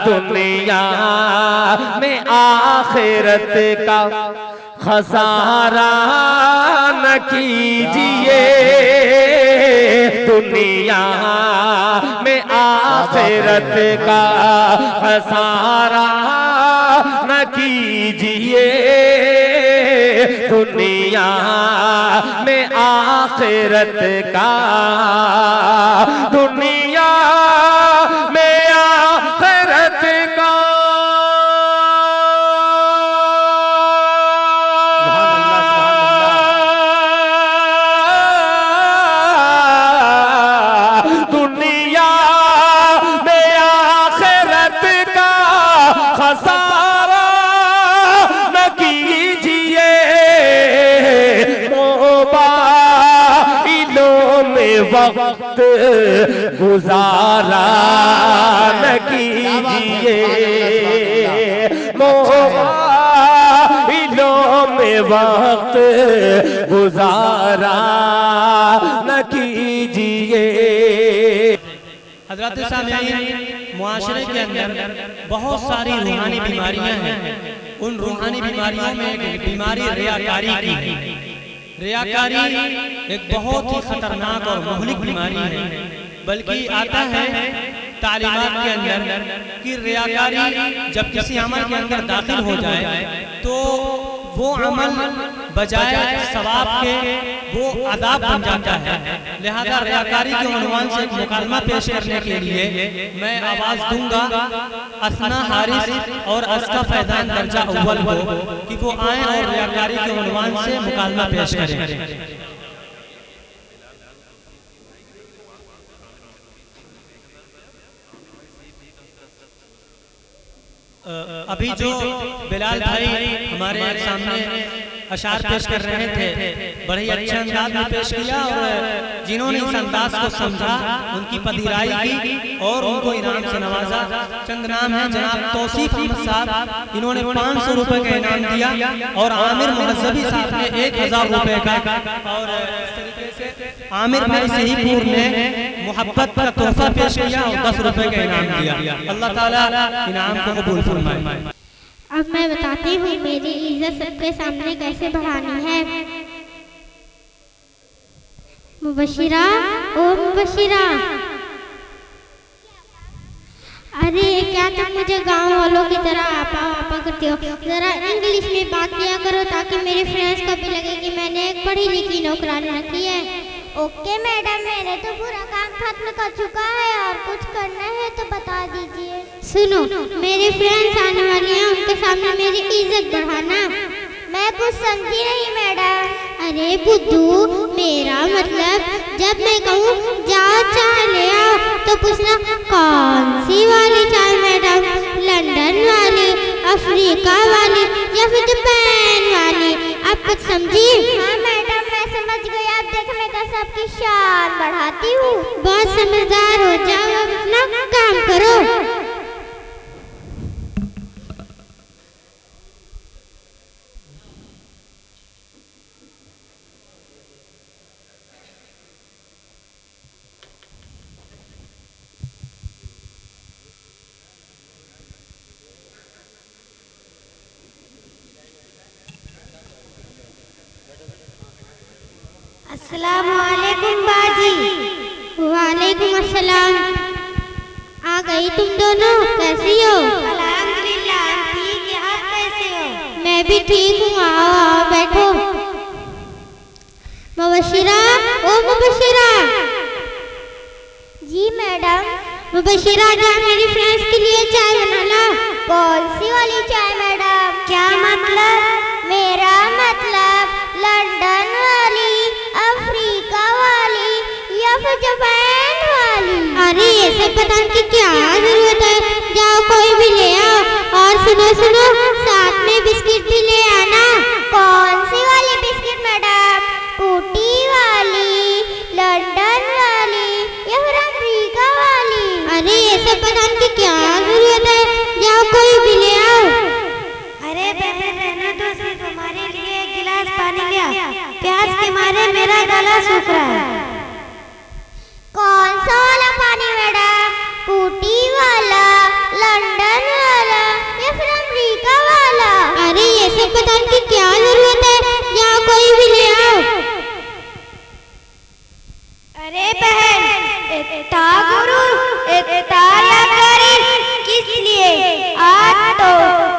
दुनिया में आखिरत का खसारा न कीजिए, दुनिया में आखिरत का खसारा न कीजिए, दुनिया में आखिरत का, दुनिया में आखिरत का। दुनिया में आखिरत का खसारा न कीजिए, मोबाइलों में वक्त गुजारा न कीजिए, मोबाइलों में वक्त गुजारा न कीजिए। हज़रात सामईन, मुआशरे के अंदर बहुत सारी रूहानी बीमारियां हैं। उन रूहानी बीमारियों में एक बीमारी रियाकारी की है। रियाकारी एक बहुत ही खतरनाक और मुहलिक बीमारी है। बल्कि आता है तालीमात के अंदर कि रियाकारी जब किसी अमल के अंदर दाखिल हो जाए तो वो अमल बजाय सवाब के वो अदाब बन जाता है। लिहाजा रियाकारी के उन्वान से एक मुकालमा पेश करने के लिए मैं आवाज दूंगा असना हारिस और अस्का फैजान दर्जा अव्वल को कि वो आए और रियाकारी के उन्वान से मुकालमा पेश करें। अभी जो बिलाल भाई हमारे सामने अशार पेश कर रहे थे, बड़े ही अच्छे अंदाज में पेश किया और जिन्होंने इस अंदाज को समझा उनकी पदिराई की और उनको इनाम से नवाजा। चंद नाम है जनाब तौसीफ अहमद साहब, इन्होंने 500 रुपए का इनाम दिया और आमिर मुहज्जबी साहब ने 1000 रुपए का, और इस तरीके से आमिर भाई सहीपुर ने मोहब्बत का तोहफा पेश किया और 10 रुपए का इनाम दिया। अल्लाह ताला इनाम को कबूल फरमाए। अब मैं बताती हूँ मेरी इज्जत सबके सामने कैसे बढ़ानी है। मुबशिरा, ओ मुबशिरा, अरे क्या तुम मुझे गांव वालों की तरह आपा आपा करती हो? जरा इंग्लिश में बात किया करो ताकि मेरे फ्रेंड्स को भी लगे कि मैंने एक पढ़ी लिखी नौकरानी रखी है। ओके मैडम, मैंने तो पूरा काम खत्म कर चुका है और कुछ करना है तो बता दीजिए। सुनो, मेरे फ्रेंड्स आने वाले हैं, उनके सामने मेरी इज्जत बढ़ाना। मैं कुछ समझी नहीं मैडम। अरे बुद्धू, मेरा मतलब जब मैं कहूँ जाओ चाय ले आओ तो पूछना कौन सी वाली चाय मैडम, लंदन वाली, अफ्रीका वाली या फिर जापान वाली? आप कुछ समझी? हाँ मैडम, मैं समझ गई। आप देख मैं कैसे आपकी शान बढ़ाती हूँ। बहुत समझदार हो जाओ, अब अपना काम करो। अस्सलामुअलैकुम बाजी। वालेकुम अस्सलाम। आ गई तुम दोनों, कैसी हो? अल्हम्दुलिल्लाह ठीक है, आप कैसे हो? मैं भी ठीक हूँ। आओ आओ बैठो। मुबशिरा, ओ मुबशिरा। जी मैडम। मुबशिरा, जा मेरी फ्रेंड्स के लिए चाय बना ला। कौन सी वाली चाय मैडम? क्या मतलब? मेरा मतलब लंदन वाली, अफ्रीका वाली या फिर जापान वाली? अरे ये सब बताने की क्या जरूरत है? जाओ कोई भी ले आओ। और सुनो सुनो, साथ में बिस्किट भी ले आना। कौन सी वाली बिस्किट मैडम? टूटी वाली, लंदन वाली या फिर अफ्रीका वाली? अरे ये सब बताने की क्या जरूरत है? जाओ कोई भी ले आओ। अरे बहन रहने दो, सिर्फ तुम्हारे लिए एक गिलास पानी लिया। प्यास के मारे मेरा गला सूख रहा है। कौन सा वाला पानी मैडम? टूटी वाला, लंदन वाला या फिर अमेरिका वाला? अरे ये सब बताने की क्या जरूरत है, यहाँ कोई भी ले आओ। अरे बहन, इतना गुरूर, इतना लाचारी किस लिए? आज तो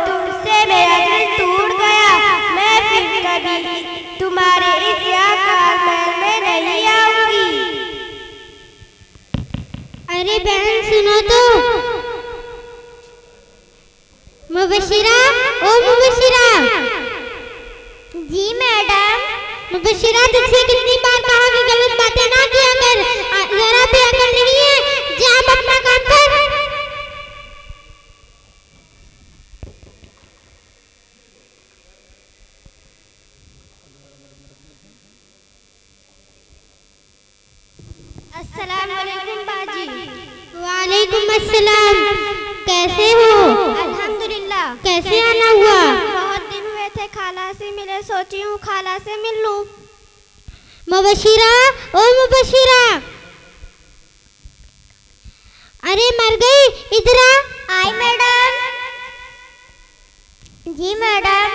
तुमसे मेरा दिल टूट गया। मैं फिर कभी तुम्हारे इस याकार महल में नहीं आऊंगी। अरे बहन सुनो तो। मुबशिरा, ओ मुबशिरा। जी मैडम। मुबशिरा, तुझसे कितनी बार कहा कि गलत बातें ना किया कर, जरा भी अकल नहीं है, जा अब अपना काम कर। अस्सलाम वालेकुम बाजी। वालेकुम अस्सलाम। कैसे हो? अल्हम्दुलिल्लाह। कैसे आना हुआ? बहुत दिन हुए थे, खाला से मिले, सोची हूँ खाला से मिल लूं। मुबशिरा, ओ मुबशिरा। अरे मर गई, इधर आ। आई मैडम। जी मैडम।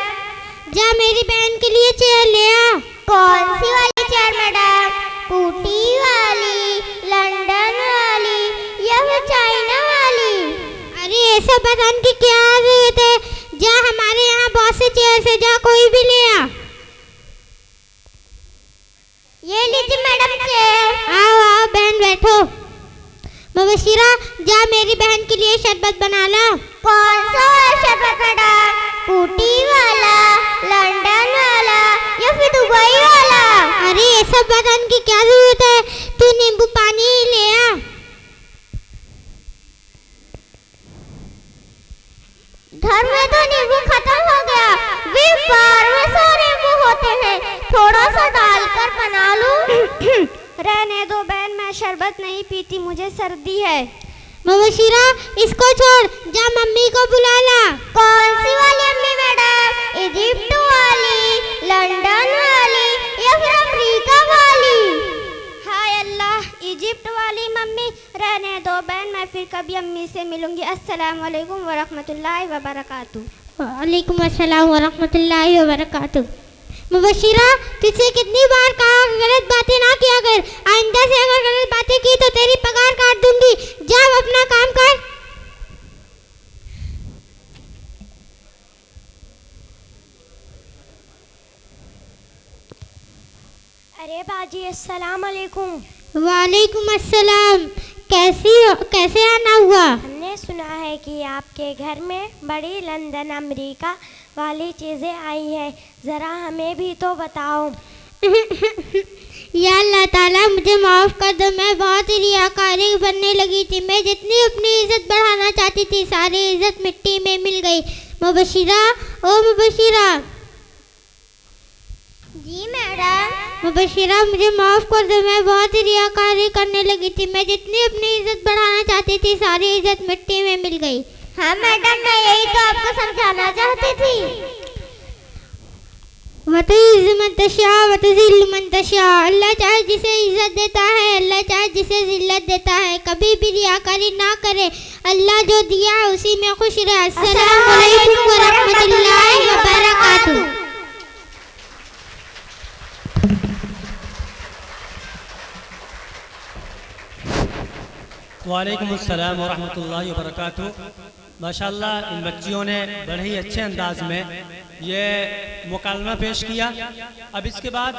जा मेरी बहन के लिए चेयर ले आ। कौन सी वाली चेयर मैडम? ऊटी वाली, लंदन वाली या फिर चाइना वाली? अरे ऐसा बताने की क्या जरूरत है, जा हमारे यहाँ बहुत से चेयर से, जा कोई भी ले आ। ये लीजिए मैडम चेयर। आओ आओ बहन बैठो। मुबशिरा, जा मेरी बहन के लिए शरबत बना ला। कौन सा शरबत मैडम? ऊटी वाला, लंदन वाला या फिर दुबई वाला? अरे ये सब बताने की क्या जरूरत है, तू नींबू पानी ले आ। घर में तो नींबू खत्म हो गया, बार में सारे नींबू होते हैं, थोड़ा सा डालकर बना लूं। रहने दो बहन, मैं शरबत नहीं पीती, मुझे सर्दी है। मुबशिरा, इसको छोड़, जा मम्मी को बुला ला। कौन सी वाली अम्मी मैडम? इजिप्ट वाली, लंदन वाली या फिर अमेरिका वाली? हाय अल्लाह, इजिप्ट वाली मम्मी। रहने दो बहन, मैं फिर कभी अम्मी से मिलूंगी। अस्सलाम वालेकुम व रहमतुल्लाहि व बरकातुहू। वालेकुम अस्सलाम व रहमतुल्लाहि व बरकातुहू। मुबशिरा, तुझसे कितनी बार कहा गलत बातें ना किया कर, आइंदा से अगर गलत बातें की तो तेरी पगार काट दूंगी। जा अपना काम कर। अरे बाजी, अस्सलाम वालेकुम। वालेकुम अस्सलाम। कैसे आना हुआ? हमने सुना है कि आपके घर में बड़ी लंदन अमेरिका वाली चीज़ें आई हैं, ज़रा हमें भी तो बताओ। या अल्लाह ताला मुझे माफ़ कर दो, मैं बहुत ही रियाकारी बनने लगी थी। मैं जितनी अपनी इज्जत बढ़ाना चाहती थी, सारी इज्जत मिट्टी में मिल गई। मुबशिरा, ओ मुबशिरा। जी मैडम। मुबशिरा, मुझे माफ़ कर दो, मैं बहुत ही रियाकारी करने लगी थी। मैं जितनी अपनी इज्जत बढ़ाना चाहती थी, सारी इज्जत मिट्टी में मिल गई। हाँ मैडम, मैं यही तो आपको समझाना चाहती थी। अल्लाह चाहे जिसे इज्जत देता है, अल्लाह चाहे जिसे जिल्लत देता है। कभी भी रियाकारी ना करे, अल्लाह जो दिया है उसी में खुश रहे। अस्सलाम वालेकुम व रहमतुल्लाहि व बरकातुहू। वालेकुम अस्सलाम व रहमतुल्लाहि व बरकातुहू। माशाअल्लाह, इन बच्चियों ने बड़े ही अच्छे अंदाज में ये मुकालमा पेश किया। अब इसके बाद